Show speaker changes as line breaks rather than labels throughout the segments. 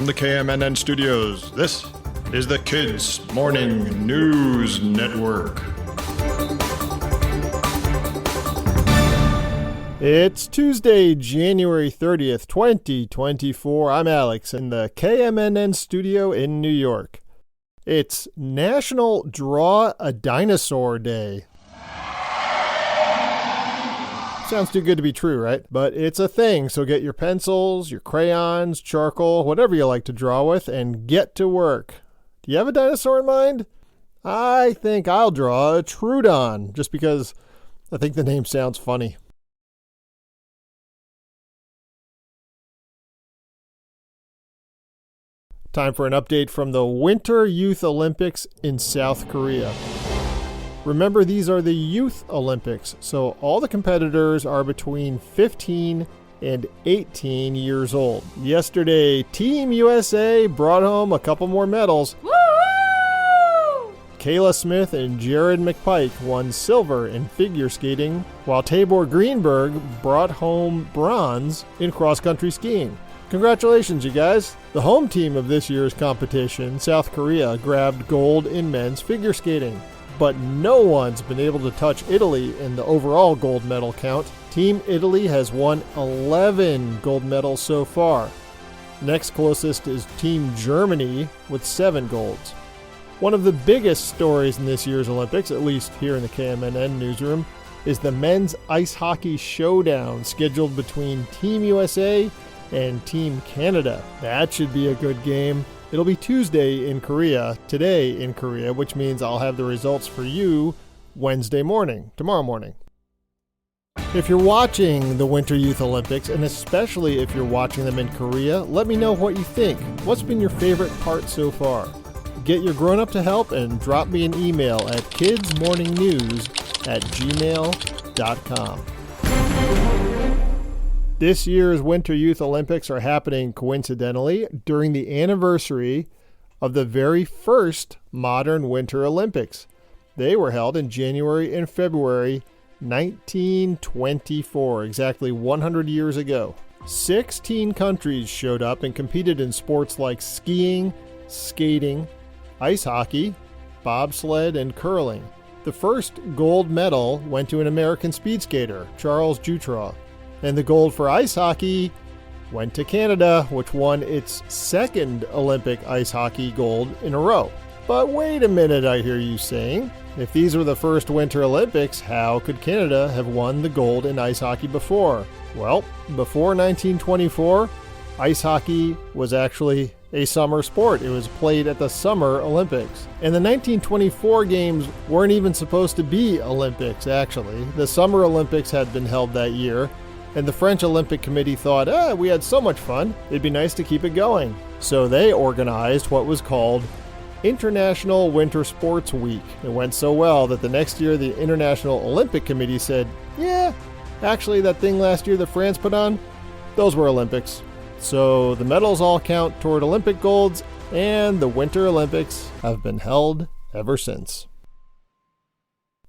From the KMNN studios, this is the Kids Morning News Network.
It's Tuesday, January 30th, 2024. I'm Alex in the KMNN studio in New York. It's National Draw a Dinosaur Day. Sounds too good to be true, right? But it's a thing, so get your pencils, your crayons, charcoal, whatever you like to draw with, and get to work. Do you have a dinosaur in mind? I think I'll draw a Troodon, just because I think the name sounds funny. Time for an update from the Winter Youth Olympics in South Korea. Remember, these are the Youth Olympics, so all the competitors are between 15 and 18 years old. Yesterday, Team USA brought home a couple more medals. Woo! Kayla Smith and Jared McPike won silver in figure skating, while Tabor Greenberg brought home bronze in cross-country skiing. Congratulations, you guys. The home team of this year's competition, South Korea, grabbed gold in men's figure skating. But no one's been able to touch Italy in the overall gold medal count. Team Italy has won 11 gold medals so far. Next closest is Team Germany with 7 golds. One of the biggest stories in this year's Olympics, at least here in the KMNN newsroom, is the men's ice hockey showdown scheduled between Team USA and Team Canada. That should be a good game. It'll be Tuesday in Korea, today in Korea, which means I'll have the results for you Wednesday morning, tomorrow morning. If you're watching the Winter Youth Olympics, and especially if you're watching them in Korea, let me know what you think. What's been your favorite part so far? Get your grown-up to help and drop me an email at kidsmorningnews@gmail.com. This year's Winter Youth Olympics are happening coincidentally during the anniversary of the very first modern Winter Olympics. They were held in January and February 1924, exactly 100 years ago. 16 countries showed up and competed in sports like skiing, skating, ice hockey, bobsled, and curling. The first gold medal went to an American speed skater, Charles Jutraw. And the gold for ice hockey went to Canada, which won its second Olympic ice hockey gold in a row. But wait a minute, I hear you saying. If these were the first Winter Olympics, how could Canada have won the gold in ice hockey before? Well, before 1924, ice hockey was actually a summer sport. It was played at the Summer Olympics. And the 1924 games weren't even supposed to be Olympics, actually. The Summer Olympics had been held that year. And the French Olympic Committee thought, we had so much fun, it'd be nice to keep it going. So they organized what was called International Winter Sports Week. It went so well that the next year the International Olympic Committee said, actually that thing last year that France put on, those were Olympics. So the medals all count toward Olympic golds, and the Winter Olympics have been held ever since.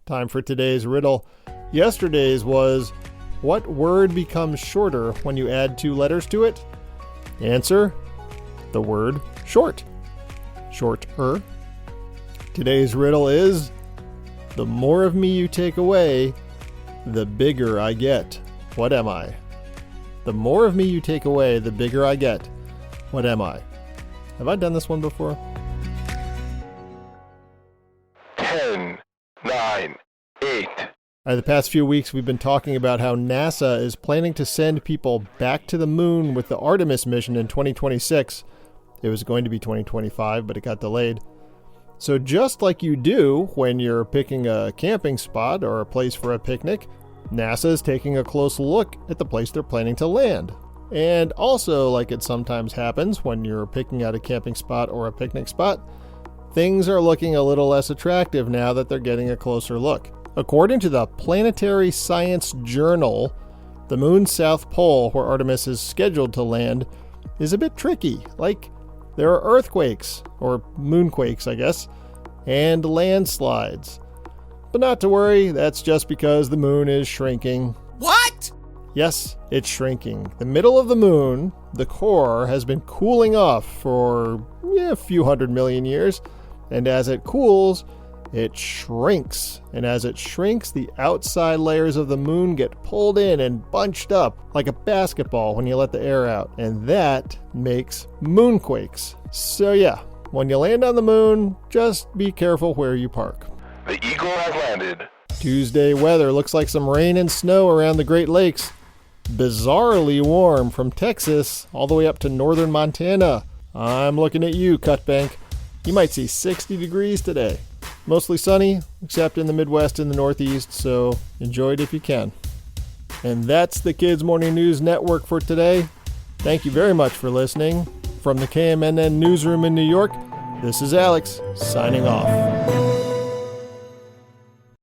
Time for today's riddle. Yesterday's was, what word becomes shorter when you add 2 letters to it? Answer, the word short. Shorter. Today's riddle is, the more of me you take away, the bigger I get. What am I? The more of me you take away, the bigger I get. What am I? Have I done this one before?
10, 9, 8.
The past few weeks, we've been talking about how NASA is planning to send people back to the moon with the Artemis mission in 2026. It was going to be 2025, but it got delayed. So just like you do when you're picking a camping spot or a place for a picnic, NASA is taking a close look at the place they're planning to land. And also, like it sometimes happens when you're picking out a camping spot or a picnic spot, things are looking a little less attractive now that they're getting a closer look. According to the Planetary Science Journal, the moon's south pole, where Artemis is scheduled to land, is a bit tricky. Like, there are earthquakes, or moonquakes, I guess, and landslides. But not to worry, that's just because the moon is shrinking.
What?
Yes, it's shrinking. The middle of the moon, the core, has been cooling off for a few 100 million years, and as it cools, it shrinks. And as it shrinks, the outside layers of the moon get pulled in and bunched up like a basketball when you let the air out, and that makes moonquakes. So yeah, when you land on the moon, just be careful where you park.
The Eagle has landed.
Tuesday weather looks like some rain and snow around the Great Lakes. Bizarrely warm from Texas all the way up to northern Montana. I'm looking at you, Cutbank. You might see 60 degrees today. Mostly sunny, except in the Midwest and the Northeast, so enjoy it if you can. And that's the Kids Morning News Network for today. Thank you very much for listening. From the KMNN Newsroom in New York, this is Alex, signing off.